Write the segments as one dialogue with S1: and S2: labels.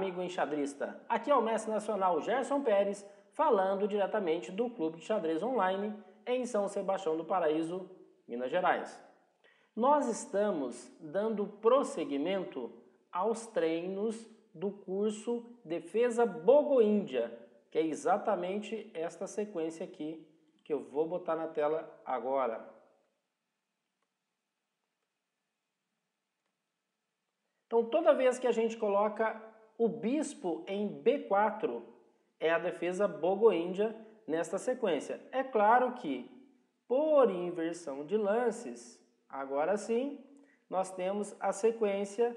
S1: amigo enxadrista. Aqui é o mestre nacional Gerson Pérez, falando diretamente do Clube de Xadrez Online em São Sebastião do Paraíso, Minas Gerais. Nós estamos dando prosseguimento aos treinos do curso Defesa Bogo-Índia, que é exatamente esta sequência aqui que eu vou botar na tela agora. Então, toda vez que a gente coloca o bispo em B4, é a defesa Bogo-Índia nesta sequência. É claro que, por inversão de lances, agora sim, nós temos a sequência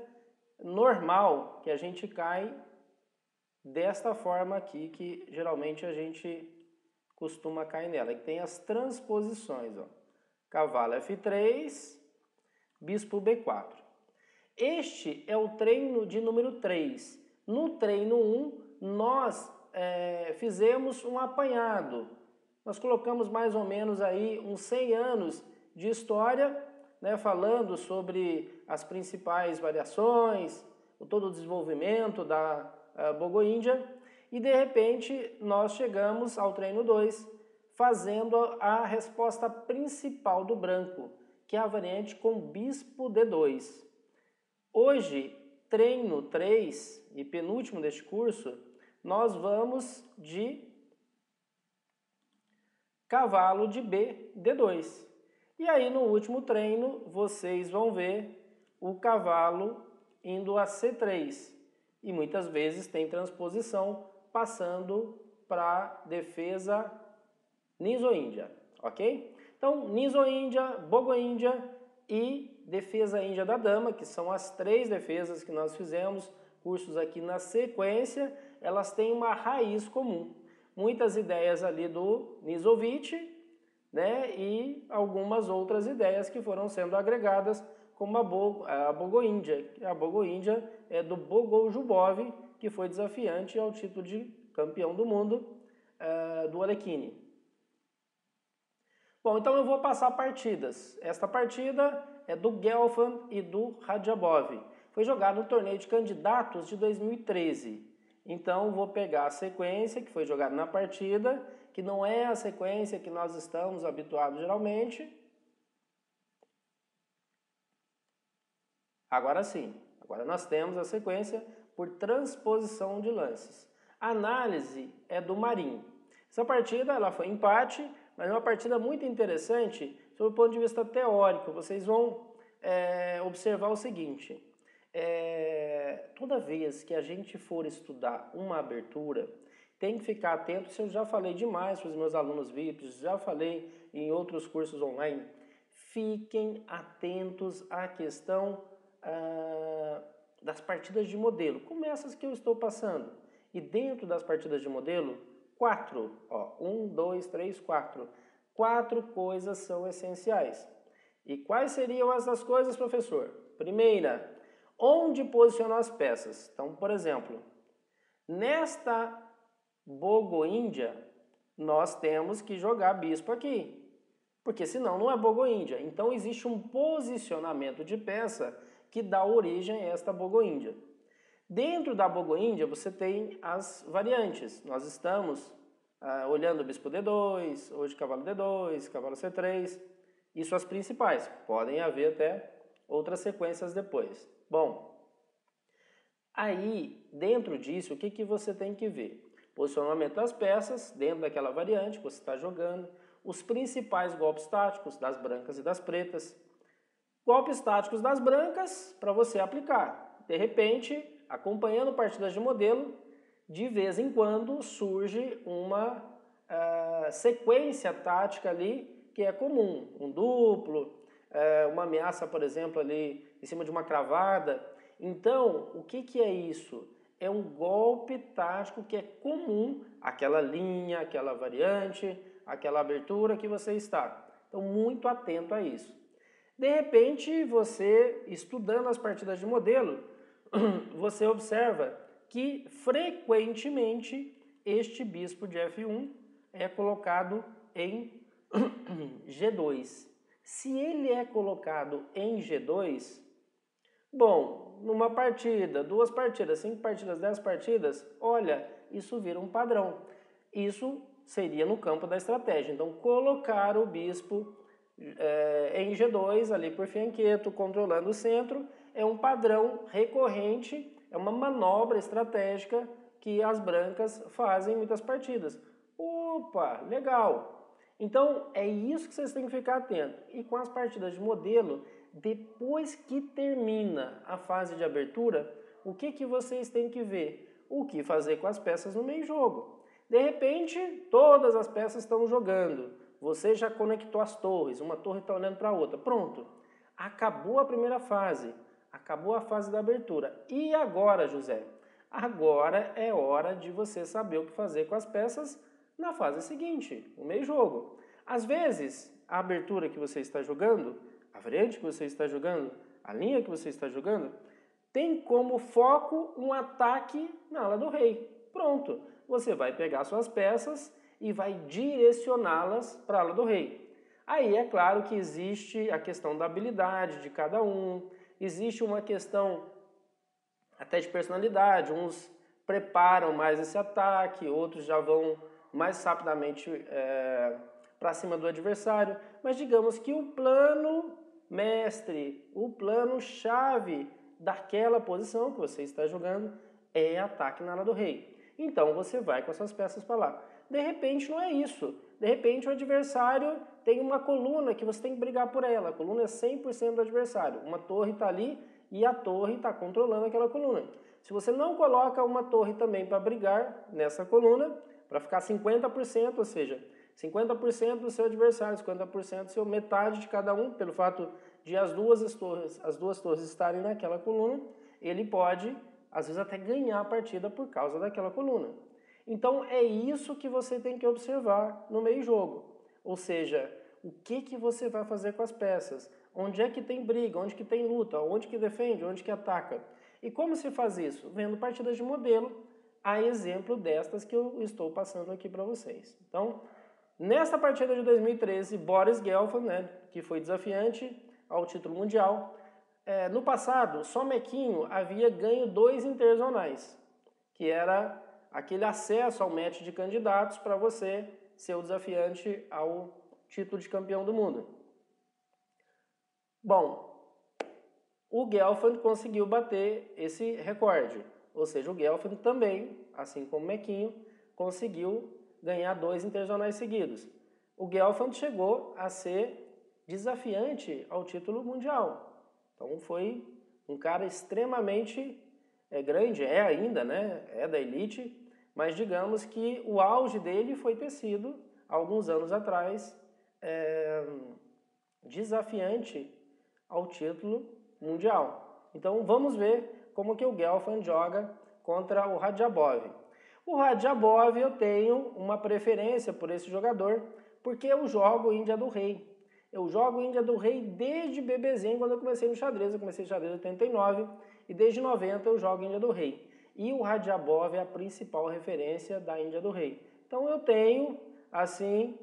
S1: normal, que a gente cai desta forma aqui, que geralmente a gente costuma cair nela, que tem as transposições, ó. Cavalo F3, bispo B4. Este é o treino de número 3. No treino 1, nós fizemos um apanhado. Nós colocamos mais ou menos aí uns 100 anos de história, né, falando sobre as principais variações, todo o desenvolvimento da Bogo-Índia, e de repente nós chegamos ao treino 2, fazendo a resposta principal do branco, que é a variante com bispo D2. Hoje, treino 3 e penúltimo deste curso, nós vamos de cavalo de B, D2. E aí no último treino, vocês vão ver o cavalo indo a C3. E muitas vezes tem transposição passando para defesa Niso-Índia, ok? Então, Niso-Índia, Bogo-Índia e defesa Índia da Dama, que são as 3 defesas que nós fizemos, cursos aqui na sequência, elas têm uma raiz comum. Muitas ideias ali do Nisovich, né, e algumas outras ideias que foram sendo agregadas, como a Bogo-Índia. A Bogo-Índia é do Bogojubov, que foi desafiante ao título de campeão do mundo do Alekhine. Bom, então eu vou passar partidas. Esta partida é do Gelfand e do Radjabov. Foi jogado no torneio de candidatos de 2013. Então vou pegar a sequência que foi jogada na partida, que não é a sequência que nós estamos habituados geralmente. Agora sim, agora nós temos a sequência por transposição de lances. A análise é do Marinho. Essa partida ela foi empate, mas é uma partida muito interessante sob o ponto de vista teórico. Vocês vão observar o seguinte, toda vez que a gente for estudar uma abertura, tem que ficar atento. Isso eu já falei demais para os meus alunos VIPs, já falei em outros cursos online. Fiquem atentos à questão das partidas de modelo, como essas que eu estou passando. E dentro das partidas de modelo, 4, 1, 2, 3, 4. 4 coisas são essenciais. E quais seriam essas coisas, professor? Primeira, onde posicionam as peças. Então, por exemplo, nesta Bogo-Índia, nós temos que jogar bispo aqui, porque senão não é Bogo-Índia. Então, existe um posicionamento de peça que dá origem a esta Bogo-Índia. Dentro da Bogo-Índia, você tem as variantes. Nós estamos olhando o bispo D2, hoje cavalo D2, cavalo C3, isso as principais. Podem haver até outras sequências depois. Bom, aí, dentro disso, o que você tem que ver? Posicionamento das peças, dentro daquela variante que você está jogando, os principais golpes táticos das brancas e das pretas. Golpes táticos das brancas para você aplicar. De repente, acompanhando partidas de modelo, de vez em quando surge uma sequência tática ali que é comum. Um duplo, uma ameaça, por exemplo, ali em cima de uma cravada. Então, o que é isso? É um golpe tático que é comum àquela linha, àquela variante, àquela abertura que você está. Então, muito atento a isso. De repente, você, estudando as partidas de modelo, você observa que frequentemente este bispo de F1 é colocado em G2. Se ele é colocado em G2, bom, numa partida, 2 partidas, 5 partidas, 10 partidas, olha, isso vira um padrão. Isso seria no campo da estratégia. Então, colocar o bispo em G2, ali por fianqueto, controlando o centro, é um padrão recorrente, é uma manobra estratégica que as brancas fazem em muitas partidas. Opa, legal! Então, é isso que vocês têm que ficar atentos. E com as partidas de modelo, depois que termina a fase de abertura, o que vocês têm que ver? O que fazer com as peças no meio jogo. De repente, todas as peças estão jogando. Você já conectou as torres, uma torre está olhando para a outra. Pronto, acabou a primeira fase, acabou a fase da abertura. E agora, José? Agora é hora de você saber o que fazer com as peças na fase seguinte, no meio jogo. Às vezes, a abertura que você está jogando, a variante que você está jogando, a linha que você está jogando, tem como foco um ataque na ala do rei. Pronto, você vai pegar suas peças e vai direcioná-las para a ala do rei. Aí é claro que existe a questão da habilidade de cada um, existe uma questão até de personalidade, uns preparam mais esse ataque, outros já vão mais rapidamente para cima do adversário, mas digamos que o plano mestre, o plano chave daquela posição que você está jogando é ataque na ala do rei. Então você vai com essas peças para lá. De repente não é isso. De repente o adversário tem uma coluna que você tem que brigar por ela. A coluna é 100% do adversário. Uma torre está ali e a torre está controlando aquela coluna. Se você não coloca uma torre também para brigar nessa coluna, para ficar 50%, ou seja, 50% do seu adversário, 50% do seu, metade de cada um, pelo fato de as duas torres estarem naquela coluna, ele pode, às vezes, até ganhar a partida por causa daquela coluna. Então, é isso que você tem que observar no meio-jogo. Ou seja, o que você vai fazer com as peças? Onde é que tem briga? Onde que tem luta? Onde que defende? Onde que ataca? E como se faz isso? Vendo partidas de modelo, a exemplo destas que eu estou passando aqui para vocês. Então, nesta partida de 2013, Boris Gelfand, que foi desafiante ao título mundial, no passado, só Mequinho havia ganho 2 interzonais, que era aquele acesso ao match de candidatos para você ser o desafiante ao título de campeão do mundo. Bom, o Gelfand conseguiu bater esse recorde, ou seja, o Gelfand também, assim como o Mequinho, conseguiu ganhar 2 interzonais seguidos. O Gelfand chegou a ser desafiante ao título mundial. Então foi um cara extremamente grande, é ainda, é da elite, mas digamos que o auge dele foi ter sido, alguns anos atrás, desafiante ao título mundial. Então vamos ver como que o Gelfand joga contra o Radjabov. O Radjabov eu tenho uma preferência por esse jogador, porque eu jogo Índia do Rei. Eu jogo Índia do Rei desde bebezinho, quando eu comecei no xadrez. Eu comecei xadrez em 89 e desde 90 eu jogo Índia do Rei. E o Radjabov é a principal referência da Índia do Rei. Então eu tenho, assim,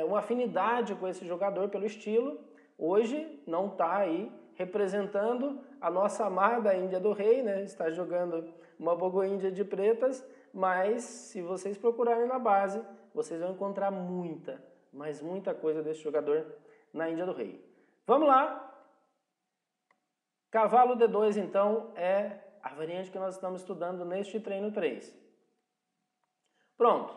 S1: uma afinidade com esse jogador pelo estilo. Hoje não está aí representando a nossa amada Índia do Rei, está jogando uma Bogo-Índia de pretas, mas se vocês procurarem na base, vocês vão encontrar muita, mas muita coisa desse jogador na Índia do Rei. Vamos lá! Cavalo D2, então, é a variante que nós estamos estudando neste treino 3. Pronto.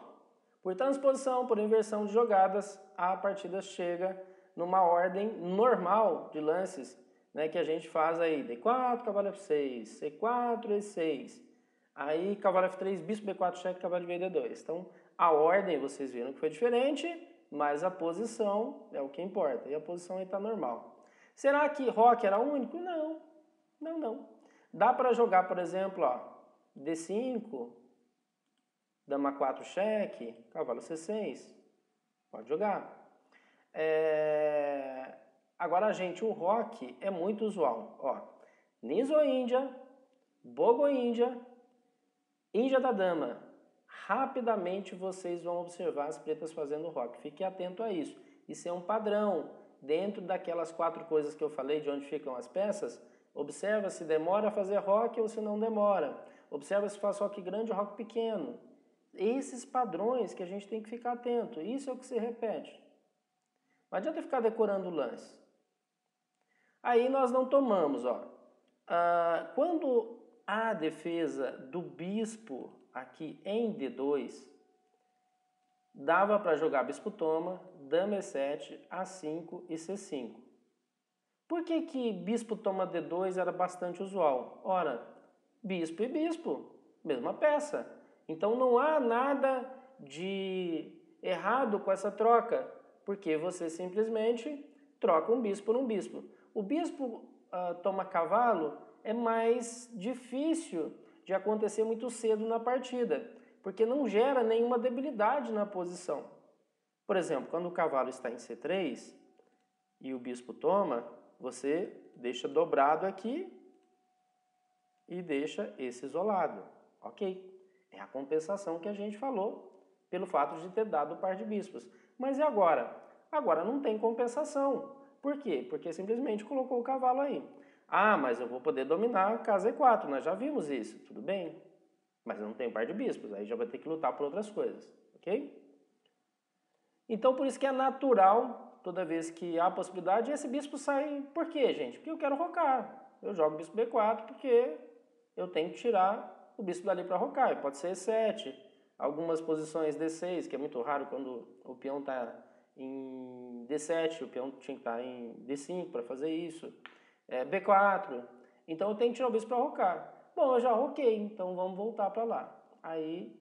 S1: Por transposição, por inversão de jogadas, a partida chega numa ordem normal de lances, que a gente faz aí. D4, cavalo F6, C4, E6. Aí, cavalo F3, bispo B4, cheque, cavalo de D2. Então, a ordem, vocês viram que foi diferente, mas a posição é o que importa. E a posição aí está normal. Será que Roque era único? Não. Não. Dá para jogar, por exemplo, D5, dama 4, cheque, cavalo C6. Pode jogar. Agora, gente, o Roque é muito usual. Niso-Índia, Bogo-Índia, Índia da dama. Rapidamente vocês vão observar as pretas fazendo Roque. Fique atento a isso. Isso é um padrão. Dentro daquelas 4 coisas que eu falei de onde ficam as peças, Observa se demora a fazer roque ou se não demora. Observa se faz roque grande ou roque pequeno. Esses padrões que a gente tem que ficar atento. Isso é o que se repete. Não adianta ficar decorando o lance. Aí nós não tomamos, ó. Quando a defesa do bispo aqui em D2, dava para jogar bispo toma, dama E7, A5 e C5. Por que bispo toma D2 era bastante usual? Ora, bispo e bispo, mesma peça. Então não há nada de errado com essa troca, porque você simplesmente troca um bispo por um bispo. O bispo toma cavalo é mais difícil de acontecer muito cedo na partida, porque não gera nenhuma debilidade na posição. Por exemplo, quando o cavalo está em C3 e o bispo toma, você deixa dobrado aqui e deixa esse isolado. Ok? É a compensação que a gente falou pelo fato de ter dado o par de bispos. Mas e agora? Agora não tem compensação. Por quê? Porque simplesmente colocou o cavalo aí. Ah, mas eu vou poder dominar a casa E4. Nós já vimos isso. Tudo bem. Mas eu não tenho par de bispos. Aí já vai ter que lutar por outras coisas. Ok? Então, por isso que é natural, toda vez que há possibilidade, esse bispo sai. Por quê, gente? Porque eu quero rocar. Eu jogo bispo B4 porque eu tenho que tirar o bispo dali para rocar. Pode ser E7, algumas posições D6, que é muito raro quando o peão está em D7, o peão tinha que estar em D5 para fazer isso. B4. Então eu tenho que tirar o bispo para rocar. Bom, eu já roquei, então vamos voltar para lá. Aí,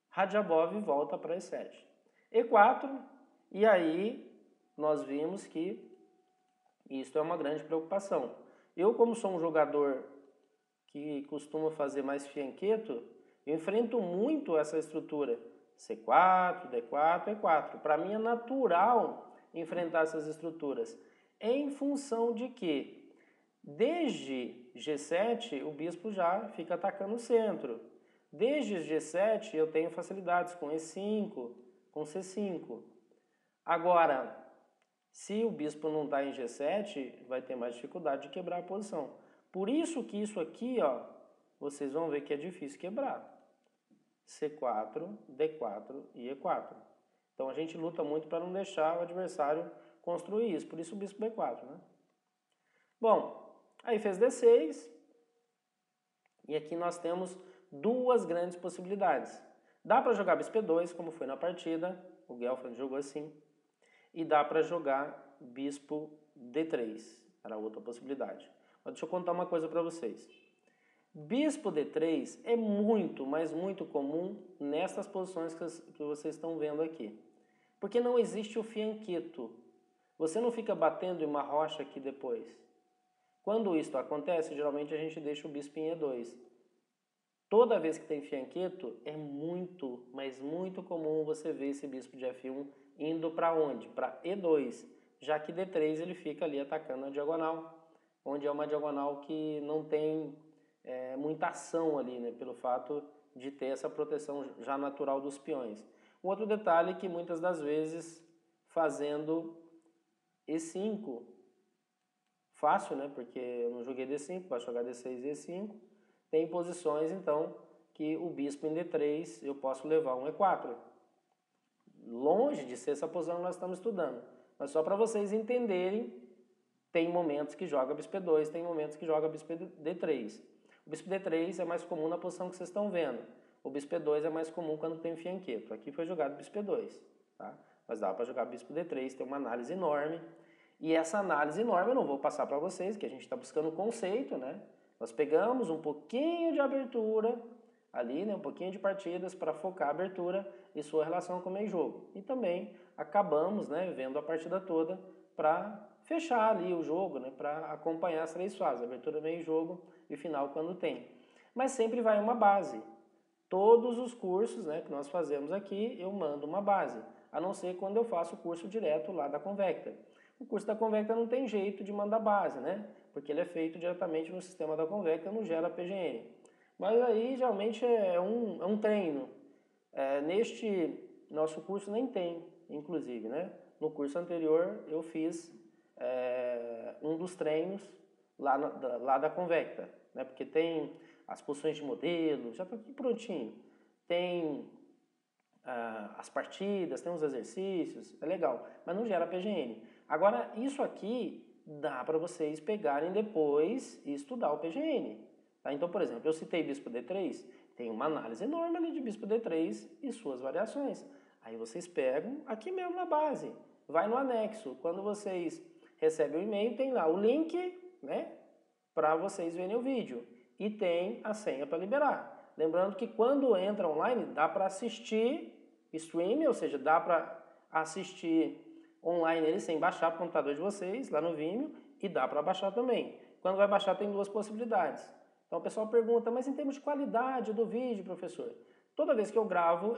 S1: Radjabov volta para E7. E4, e aí nós vimos que isso é uma grande preocupação. Eu, como sou um jogador que costuma fazer mais fianqueto, eu enfrento muito essa estrutura. C4, D4, E4. Para mim é natural enfrentar essas estruturas. Em função de que, desde G7, o bispo já fica atacando o centro. Desde G7, eu tenho facilidades com E5, com C5. Agora, se o bispo não está em G7, vai ter mais dificuldade de quebrar a posição. Por isso que isso aqui, ó, vocês vão ver que é difícil quebrar. C4, D4 e E4. Então a gente luta muito para não deixar o adversário construir isso. Por isso o bispo B4, né? Bom, aí fez D6. E aqui nós temos duas grandes possibilidades. Dá para jogar bispo B2, como foi na partida. O Gelfand jogou assim. E dá para jogar bispo D3. Era outra possibilidade. Mas deixa eu contar uma coisa para vocês. Bispo D3 é muito, mas muito comum nessas posições que vocês estão vendo aqui. Porque não existe o fianqueto. Você não fica batendo em uma rocha aqui depois. Quando isso acontece, geralmente a gente deixa o bispo em E2. Toda vez que tem fianqueto, é muito, mas muito comum você ver esse bispo de F1 indo para onde? Para E2, já que D3 ele fica ali atacando a diagonal, onde é uma diagonal que não tem muita ação ali, né, pelo fato de ter essa proteção já natural dos peões. Um outro detalhe é que muitas das vezes fazendo E5, fácil, né, porque eu não joguei D5, vai jogar D6 e E5, tem posições então que o bispo em D3 eu posso levar um E4. Longe de ser essa posição que nós estamos estudando, mas só para vocês entenderem, tem momentos que joga bispo E2, tem momentos que joga bispo D3. O bispo D3 é mais comum na posição que vocês estão vendo. O bispo E2 é mais comum quando tem fianqueto. Aqui foi jogado bispo E2, tá? Mas dá para jogar bispo D3, tem uma análise enorme. E essa análise enorme eu não vou passar para vocês, que a gente está buscando o conceito, né? Nós pegamos um pouquinho de abertura ali, né? Um pouquinho de partidas para focar a abertura e sua relação com o meio-jogo. E também acabamos, né, vendo a partida toda para fechar ali o jogo, né, para acompanhar as três fases, abertura, meio-jogo e final quando tem. Mas sempre vai uma base. Todos os cursos, né, que nós fazemos aqui, eu mando uma base, a não ser quando eu faço o curso direto lá da Convecta. O curso da Convecta não tem jeito de mandar base, né, porque ele é feito diretamente no sistema da Convecta, não gera PGN. Mas aí geralmente é um treino. Neste nosso curso nem tem, inclusive, né? No curso anterior eu fiz um dos treinos lá da Convecta, né? Porque tem as posições de modelo, já está tudo prontinho. Tem as partidas, tem os exercícios, é legal, mas não gera PGN. Agora, isso aqui dá para vocês pegarem depois e estudar o PGN. Tá? Então, por exemplo, eu citei Bispo D3, tem uma análise enorme ali de Bispo D3 e suas variações. Aí vocês pegam aqui mesmo na base, vai no anexo. Quando vocês recebem o e-mail, tem lá o link, né, para vocês verem o vídeo. E tem a senha para liberar. Lembrando que quando entra online, dá para assistir stream, ou seja, dá para assistir online ele sem baixar para o computador de vocês, lá no Vimeo, e dá para baixar também. Quando vai baixar tem duas possibilidades. Então o pessoal pergunta, mas em termos de qualidade do vídeo, professor? Toda vez que eu gravo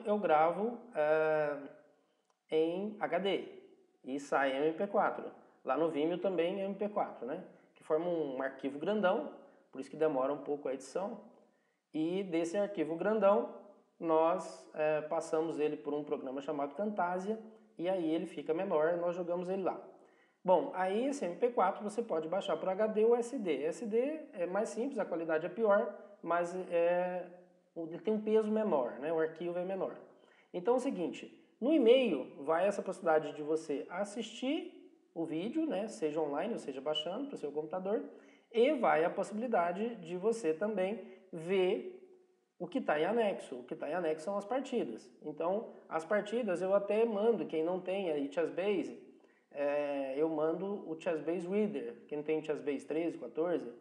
S1: em HD e sai em MP4. Lá no Vimeo também é MP4, né? Que forma um arquivo grandão, por isso que demora um pouco a edição. E desse arquivo grandão, nós passamos ele por um programa chamado Camtasia, e aí ele fica menor e nós jogamos ele lá. Bom, aí esse MP4 você pode baixar por HD ou SD. SD é mais simples, a qualidade é pior, mas ele tem um peso menor, né? O arquivo é menor. Então é o seguinte, no e-mail vai essa possibilidade de você assistir o vídeo, né? Seja online ou seja baixando para o seu computador, e vai a possibilidade de você também ver o que está em anexo. O que está em anexo são as partidas. Então, as partidas eu até mando, quem não tem aí ChessBase, eu mando o ChessBase Reader. Quem não tem ChessBase 13, 14,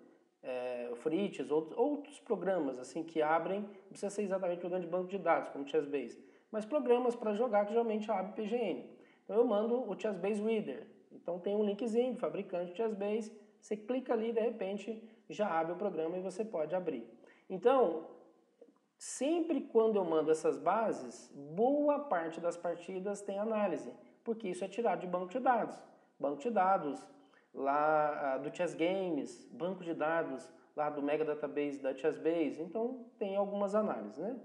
S1: o Fritz, outros programas assim que abrem, não precisa ser exatamente programa de banco de dados, como o ChessBase, mas programas para jogar que geralmente abrem PGN. Então, eu mando o ChessBase Reader. Então, tem um linkzinho do fabricante de ChessBase, você clica ali e de repente já abre o programa e você pode abrir. Então, sempre quando eu mando essas bases, boa parte das partidas tem análise, porque isso é tirado de banco de dados. Banco de dados lá do Chess Games, banco de dados lá do Mega Database da ChessBase, então tem algumas análises, né?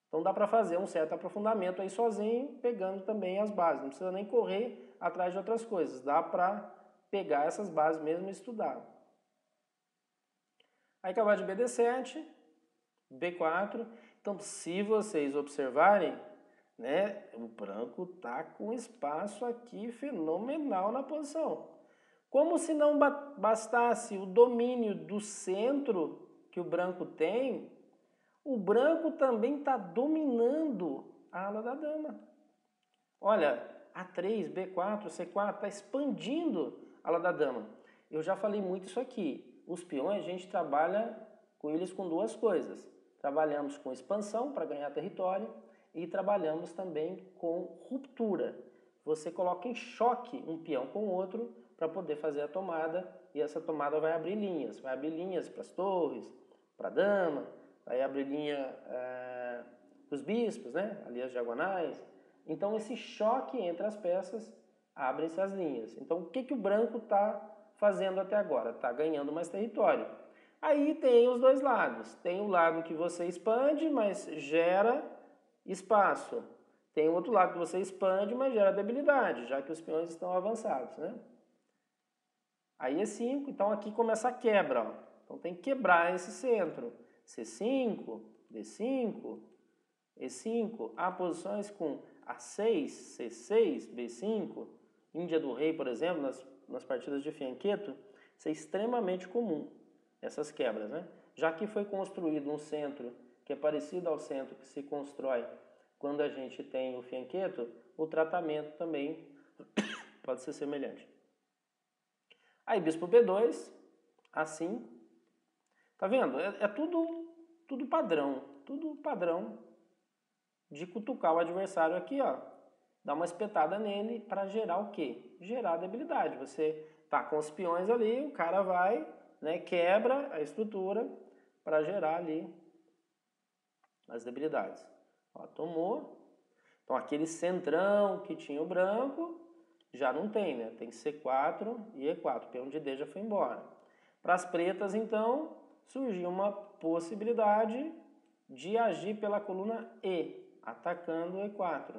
S1: Então dá para fazer um certo aprofundamento aí sozinho, pegando também as bases, não precisa nem correr atrás de outras coisas, dá para pegar essas bases mesmo e estudar. Aí acabar de BD7, B4, então se vocês observarem, né, o branco tá com espaço aqui fenomenal na posição. Como se não bastasse o domínio do centro que o branco tem, o branco também está dominando a ala da dama. Olha, A3, B4, C4 está expandindo a ala da dama. Eu já falei muito isso aqui. Os peões a gente trabalha com eles com duas coisas. Trabalhamos com expansão para ganhar território e trabalhamos também com ruptura. Você coloca em choque um peão com o outro para poder fazer a tomada e essa tomada vai abrir linhas para as torres, para a dama, vai abrir linha para os bispos, né? Ali as diagonais. Então esse choque entre as peças abrem-se as linhas. Então o que o branco está fazendo até agora? Está ganhando mais território. Aí tem os dois lados. Tem o lado que você expande, mas gera espaço. Tem o outro lado que você expande, mas gera debilidade, já que os peões estão avançados, né? Aí é 5, então aqui começa a quebra. Ó. Então tem que quebrar esse centro. C5, D5, E5. Há posições com A6, C6, B5. Índia do Rei, por exemplo, nas partidas de fianqueto, isso é extremamente comum, essas quebras, né? Já que foi construído um centro que é parecido ao centro que se constrói quando a gente tem o fianqueto, o tratamento também pode ser semelhante. Aí bispo B2, assim, tá vendo? É tudo padrão de cutucar o adversário aqui, ó. Dá uma espetada nele para gerar o quê? Gerar debilidade. Você tá com os peões ali, o cara vai, né, quebra a estrutura para gerar ali as debilidades. Ó, tomou. Então aquele centrão que tinha o branco já não tem, né? Tem C4 e E4. O peão de D já foi embora. Para as pretas, então, surgiu uma possibilidade de agir pela coluna E, atacando o E4.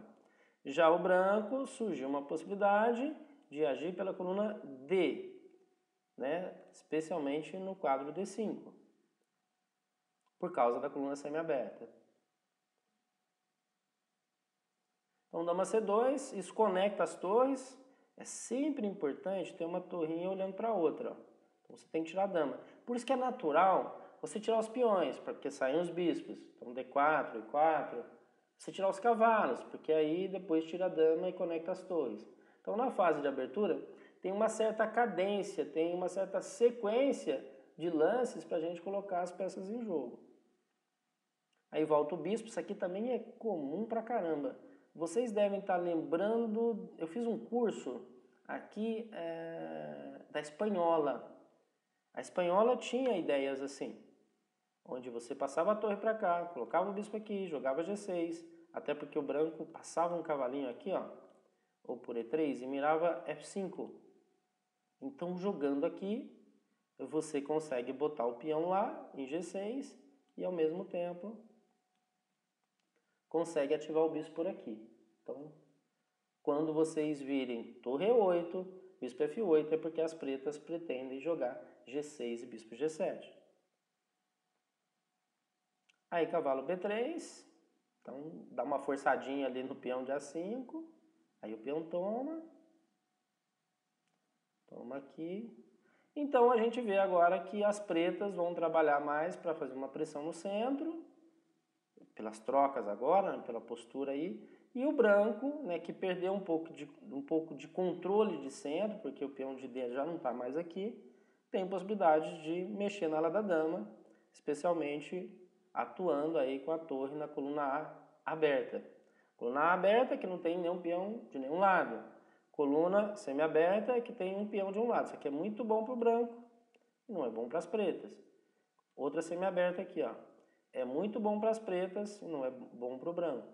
S1: Já o branco, surgiu uma possibilidade de agir pela coluna D, né? Especialmente no quadro D5, por causa da coluna semiaberta. Então, dama C2, isso conecta as torres. É sempre importante ter uma torrinha olhando para a outra. Ó. Então, você tem que tirar a dama. Por isso que é natural você tirar os peões, porque saem os bispos. Então, D4, E4. Você tirar os cavalos, porque aí depois tira a dama e conecta as torres. Então, na fase de abertura, tem uma certa cadência, tem uma certa sequência de lances para a gente colocar as peças em jogo. Aí volta o bispo, isso aqui também é comum pra caramba. Vocês devem estar lembrando, eu fiz um curso aqui da espanhola. A espanhola tinha ideias assim, onde você passava a torre para cá, colocava o bispo aqui, jogava G6, até porque o branco passava um cavalinho aqui, ó, ou por E3 e mirava F5. Então, jogando aqui, você consegue botar o peão lá em G6 e ao mesmo tempo consegue ativar o bispo por aqui. Então, quando vocês virem torre E8, bispo F8, é porque as pretas pretendem jogar G6 e bispo G7. Aí cavalo B3, então dá uma forçadinha ali no peão de A5, aí o peão toma aqui. Então a gente vê agora que as pretas vão trabalhar mais para fazer uma pressão no centro, pelas trocas agora, né, pela postura aí, e o branco, né, que perdeu um pouco de controle de centro, porque o peão de D já não está mais aqui, tem possibilidade de mexer na ala da dama, especialmente atuando aí com a torre na coluna A aberta. Coluna A aberta que não tem nenhum peão de nenhum lado. Coluna semi-aberta que tem um peão de um lado. Isso aqui é muito bom para o branco e não é bom para as pretas. Outra semi-aberta aqui, ó. É muito bom para as pretas e não é bom para o branco.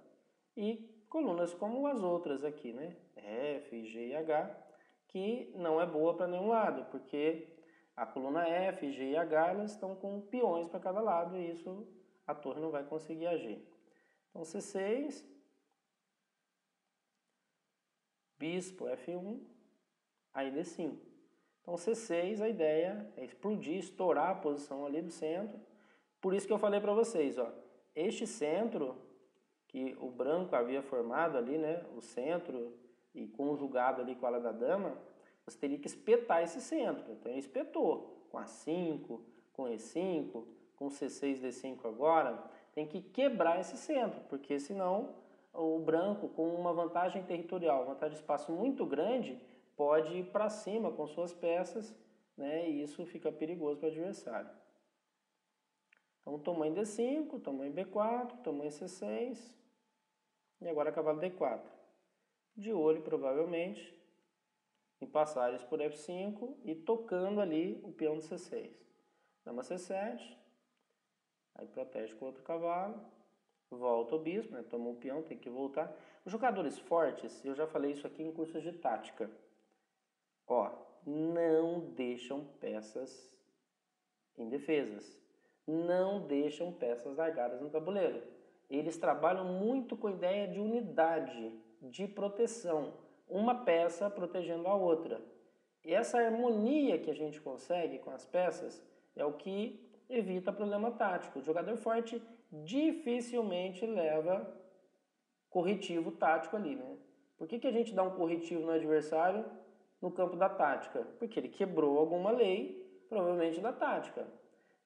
S1: E colunas como as outras aqui, né? F, G e H, que não é boa para nenhum lado, porque a coluna F, G e H elas estão com peões para cada lado e isso a torre não vai conseguir agir. Então C6, bispo F1, aí D5. Então C6 a ideia é explodir, estourar a posição ali do centro. Por isso que eu falei para vocês, ó, este centro que o branco havia formado ali, né, o centro e conjugado ali com a ala da dama, você teria que espetar esse centro. Então ele espetou com A5, com E5, com C6, D5 agora, tem que quebrar esse centro, porque senão o branco com uma vantagem territorial, uma vantagem de espaço muito grande, pode ir para cima com suas peças, né, e isso fica perigoso para o adversário. Então, tomou em D5, tomou em B4, tomou em C6 e agora cavalo D4. De olho, provavelmente, em passagens por F5 e tocando ali o peão de C6. Dama C7, aí protege com outro cavalo, volta o bispo, né? Tomou o peão, tem que voltar. Os jogadores fortes, eu já falei isso aqui em cursos de tática, ó, não deixam peças indefesas. Não deixam peças largadas no tabuleiro. Eles trabalham muito com a ideia de unidade, de proteção. Uma peça protegendo a outra. E essa harmonia que a gente consegue com as peças é o que evita problema tático. O jogador forte dificilmente leva corretivo tático ali, né? Por que a gente dá um corretivo no adversário no campo da tática? Porque ele quebrou alguma lei, provavelmente da tática.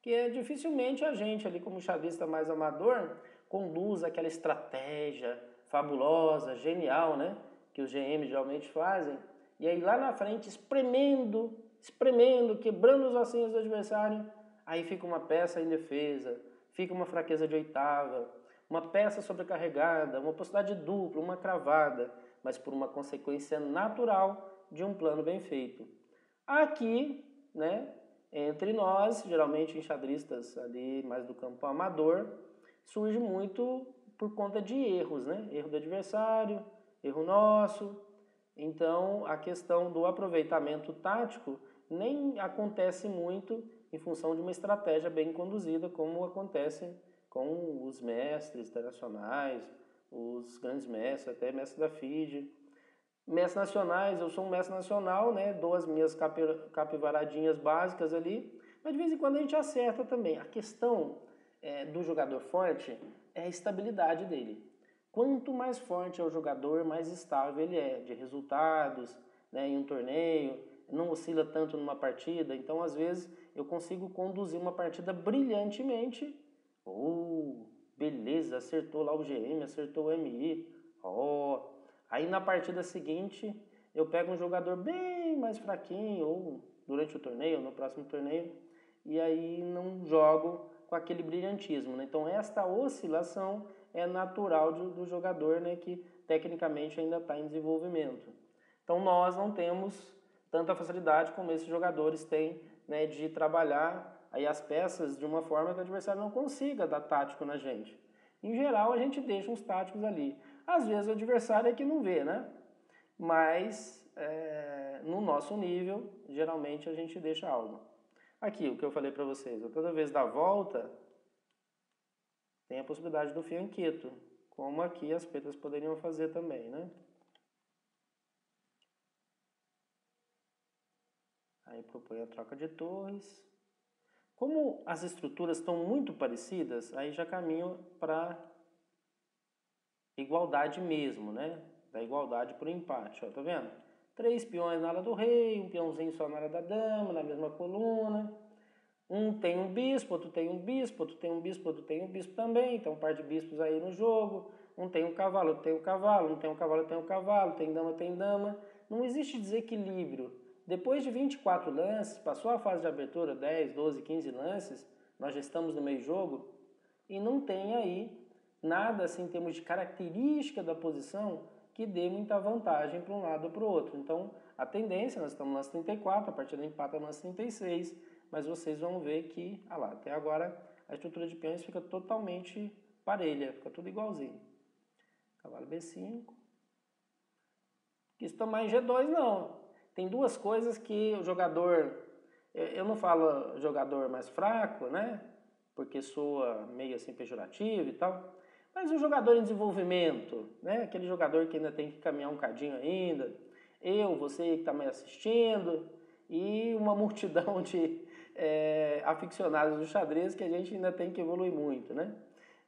S1: Que dificilmente a gente ali como chavista mais amador conduz aquela estratégia fabulosa, genial, né? Que os GMs geralmente fazem. E aí lá na frente, espremendo, quebrando os ossinhos do adversário, aí fica uma peça indefesa, fica uma fraqueza de oitava, uma peça sobrecarregada, uma possibilidade dupla, uma cravada, mas por uma consequência natural de um plano bem feito. Aqui, né? Entre nós, geralmente enxadristas ali mais do campo amador, surge muito por conta de erros, né? Erro do adversário, erro nosso. Então, a questão do aproveitamento tático nem acontece muito em função de uma estratégia bem conduzida, como acontece com os mestres internacionais, os grandes mestres, até mestres da FIDE. mestres nacionais, eu sou um mestre nacional, né? Dou as minhas capivaradinhas básicas ali, mas de vez em quando a gente acerta também. A questão do jogador forte é a estabilidade dele. Quanto mais forte é o jogador, mais estável ele é de resultados, né, em um torneio, não oscila tanto numa partida. Então, às vezes, eu consigo conduzir uma partida brilhantemente. Beleza, acertou lá o GM, acertou o MI. Aí na partida seguinte, eu pego um jogador bem mais fraquinho, ou durante o torneio, ou no próximo torneio, e aí não jogo com aquele brilhantismo, né? Então, esta oscilação é natural do jogador, né, que tecnicamente ainda está em desenvolvimento. Então nós não temos tanta facilidade como esses jogadores têm, né, de trabalhar aí as peças de uma forma que o adversário não consiga dar tático na gente. Em geral a gente deixa uns táticos ali. Às vezes o adversário é que não vê, né? Mas no nosso nível, geralmente a gente deixa algo. Aqui, o que eu falei para vocês, toda vez da volta, tem a possibilidade do fianqueto, como aqui as pretas poderiam fazer também, né? Aí propõe a troca de torres. Como as estruturas estão muito parecidas, aí já caminho para igualdade mesmo, né? Da igualdade para o empate, ó, tá vendo? 3 peões na área do rei, um peãozinho só na área da dama, na mesma coluna. Um tem um bispo, outro tem um bispo, outro tem um bispo, outro tem um bispo também. Então, um par de bispos aí no jogo. Um tem um cavalo, outro tem um cavalo. Um tem um cavalo, tem um cavalo. Tem dama, tem dama. Não existe desequilíbrio. Depois de 24 lances, passou a fase de abertura, 10, 12, 15 lances, nós já estamos no meio jogo, e não tem aí nada assim em termos de característica da posição que dê muita vantagem para um lado ou para o outro. Então, a tendência, nós estamos no lance 34, a partida empata no lance 36, mas vocês vão ver que, até agora a estrutura de peões fica totalmente parelha, fica tudo igualzinho. Cavalo B5. Isso também G2 não. Tem duas coisas que o jogador, eu não falo jogador mais fraco, né? Porque soa meio assim pejorativo e tal. Mas o jogador em desenvolvimento, né? Aquele jogador que ainda tem que caminhar um cadinho ainda. Você que está me assistindo e uma multidão de aficionados do xadrez que a gente ainda tem que evoluir muito, né?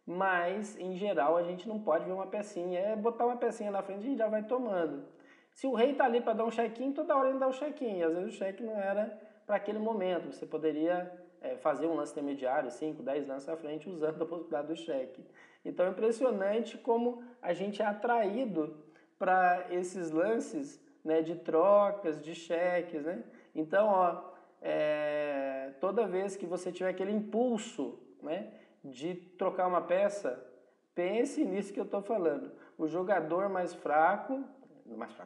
S1: Mas, em geral, a gente não pode ver uma pecinha. Botar uma pecinha na frente e a gente já vai tomando. Se o rei está ali para dar um check-in, toda hora ele dá um check-in. E às vezes o check não era para aquele momento. Você poderia fazer um lance intermediário, 5, 10 lances à frente, usando a possibilidade do cheque. Então é impressionante como a gente é atraído para esses lances, né, de trocas, de cheques, né? Então, toda vez que você tiver aquele impulso, né, de trocar uma peça, pense nisso que eu estou falando. O jogador mais fraco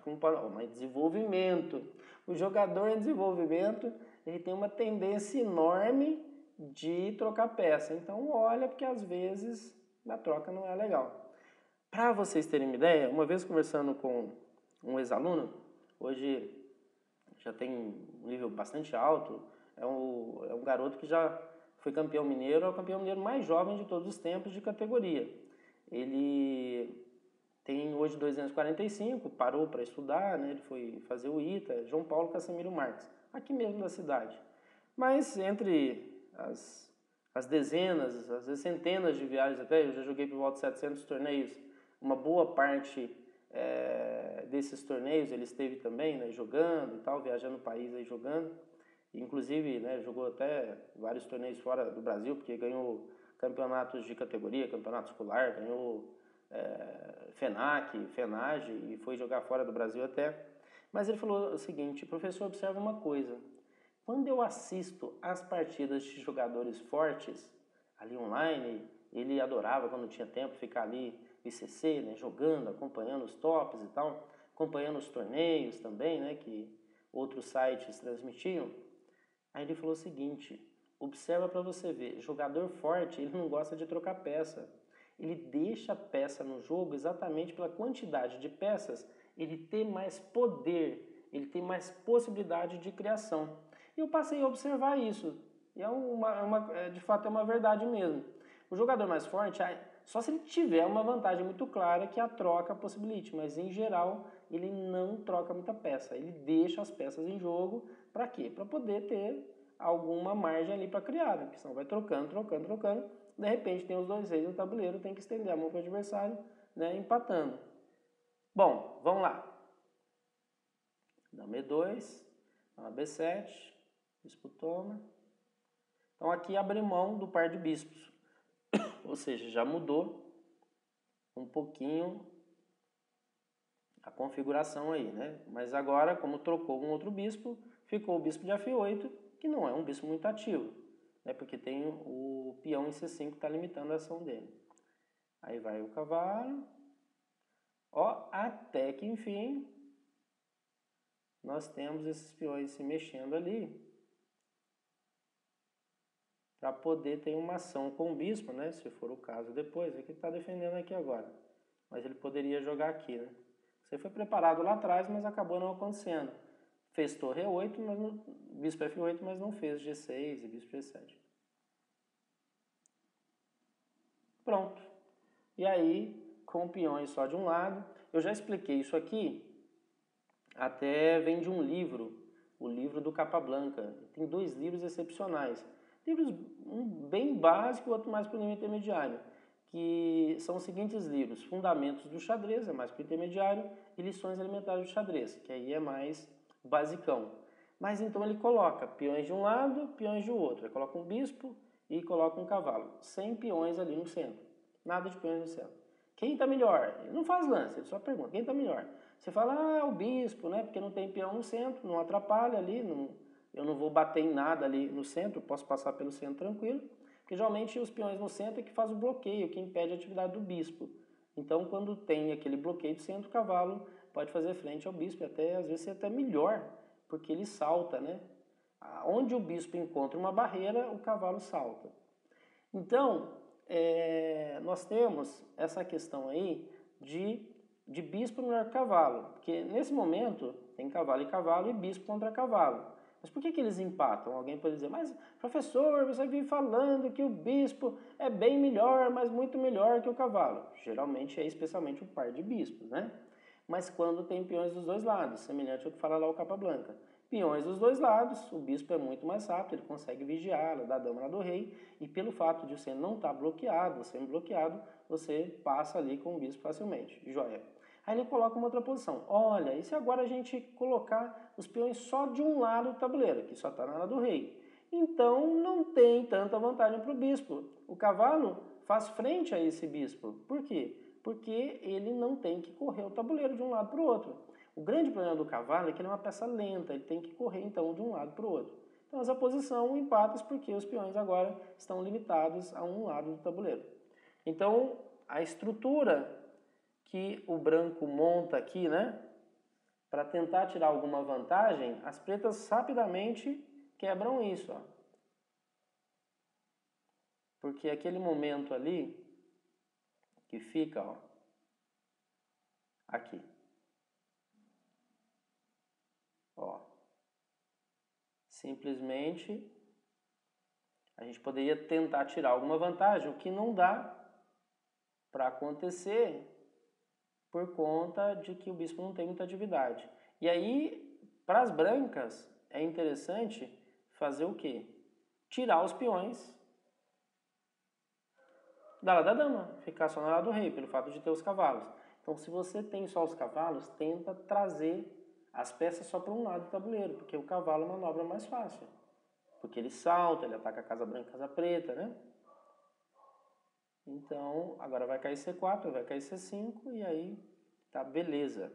S1: não pode, mas desenvolvimento. O jogador em desenvolvimento, ele tem uma tendência enorme de trocar peça. Então, olha, porque às vezes a troca não é legal. Para vocês terem uma ideia, uma vez conversando com um ex-aluno, hoje já tem um nível bastante alto, é um garoto que já foi campeão mineiro, é o campeão mineiro mais jovem de todos os tempos de categoria. Ele tem hoje 2 anos e 45, parou para estudar, né? Ele foi fazer o ITA, João Paulo Casimiro Marques, aqui mesmo da cidade. Mas entre as dezenas, às vezes centenas de viagens até, eu já joguei por volta de 700 torneios, uma boa parte desses torneios ele esteve também, né, jogando e tal, viajando o país aí jogando. Inclusive, né, jogou até vários torneios fora do Brasil, porque ganhou campeonatos de categoria, campeonato escolar, ganhou FENAC, FENAGE e foi jogar fora do Brasil até. Mas ele falou o seguinte: professor, observa uma coisa, quando eu assisto às partidas de jogadores fortes, ali online, ele adorava quando tinha tempo ficar ali ICC, né, jogando, acompanhando os tops e tal, acompanhando os torneios também, né, que outros sites transmitiam. Aí ele falou o seguinte: observa para você ver, jogador forte, ele não gosta de trocar peça. Ele deixa a peça no jogo exatamente pela quantidade de peças, ele ter mais poder, ele tem mais possibilidade de criação. E eu passei a observar isso. E de fato é uma verdade mesmo. O jogador mais forte, Só se ele tiver uma vantagem muito clara que a troca possibilite, mas em geral ele não troca muita peça, ele deixa as peças em jogo para quê? Para poder ter alguma margem ali para criar, porque senão vai trocando, de repente tem os 2 reis no tabuleiro, tem que estender a mão para o adversário, né, empatando. Bom, vamos lá. Dama E2, dama B7, bispo toma. Então aqui abre mão do par de bispos, ou seja, já mudou um pouquinho a configuração aí, né? Mas agora, como trocou um outro bispo, ficou o bispo de F8, que não é um bispo muito ativo, né? Porque tem o peão em C5 que está limitando a ação dele. Aí vai o cavalo, ó, até que enfim nós temos esses peões se mexendo ali para poder ter uma ação com o bispo, né? Se for o caso depois, é que ele está defendendo aqui agora, mas ele poderia jogar aqui, né? Você foi preparado lá atrás, mas acabou não acontecendo. Fez torre E8, mas não, bispo F8, mas não fez G6 e bispo G7. Pronto. E aí, com peões só de um lado, eu já expliquei isso aqui, até vem de um livro, o livro do Capablanca. Tem 2 livros excepcionais. Livros, um bem básico, outro mais para o nível intermediário, que são os seguintes livros: Fundamentos do Xadrez, é mais para o intermediário, e Lições Elementares do Xadrez, que aí é mais basicão. Mas então ele coloca peões de um lado, peões de outro. Ele coloca um bispo e coloca um cavalo, sem peões ali no centro. Nada de peões no centro. Quem está melhor? Ele não faz lance, ele só pergunta, quem está melhor? Você fala, o bispo, né? Porque não tem peão no centro, não atrapalha ali, eu não vou bater em nada ali no centro, posso passar pelo centro tranquilo. Porque geralmente os peões no centro é que faz o bloqueio, que impede a atividade do bispo. Então, quando tem aquele bloqueio do centro, o cavalo pode fazer frente ao bispo, e até, às vezes, até melhor, porque ele salta, né? Onde o bispo encontra uma barreira, o cavalo salta. Então, nós temos essa questão aí de bispo melhor que cavalo, porque nesse momento tem cavalo e bispo contra cavalo. Mas por que eles empatam? Alguém pode dizer, mas professor, você vive falando que o bispo é bem melhor, mas muito melhor que o cavalo. Geralmente é especialmente o par de bispos, né? Mas quando tem peões dos 2 lados, semelhante ao que fala lá o Capablanca. Peões dos 2 lados, o bispo é muito mais rápido, ele consegue vigiar, da dama lá do rei, e pelo fato de você não estar bloqueado, semi-bloqueado, você passa ali com o bispo facilmente. Joia. Aí ele coloca uma outra posição. Olha, e se agora a gente colocar os peões só de um lado do tabuleiro, que só está na ala do rei? Então não tem tanta vantagem para o bispo. O cavalo faz frente a esse bispo. Por quê? Porque ele não tem que correr o tabuleiro de um lado para o outro. O grande problema do cavalo é que ele é uma peça lenta, ele tem que correr então de um lado para o outro. Então essa posição empata porque os peões agora estão limitados a um lado do tabuleiro. Então a estrutura que o branco monta aqui, né, para tentar tirar alguma vantagem, as pretas rapidamente quebram isso, ó. Porque aquele momento ali que fica, ó, aqui, ó, simplesmente a gente poderia tentar tirar alguma vantagem, o que não dá para acontecer por conta de que o bispo não tem muita atividade. E aí, para as brancas, é interessante fazer o quê? Tirar os peões da ala da dama, ficar só na ala do rei, pelo fato de ter os cavalos. Então, se você tem só os cavalos, tenta trazer as peças só para um lado do tabuleiro, porque o cavalo é uma manobra mais fácil. Porque ele salta, ele ataca a casa branca e a casa preta, né? Então, agora vai cair C4, vai cair C5 e aí tá beleza.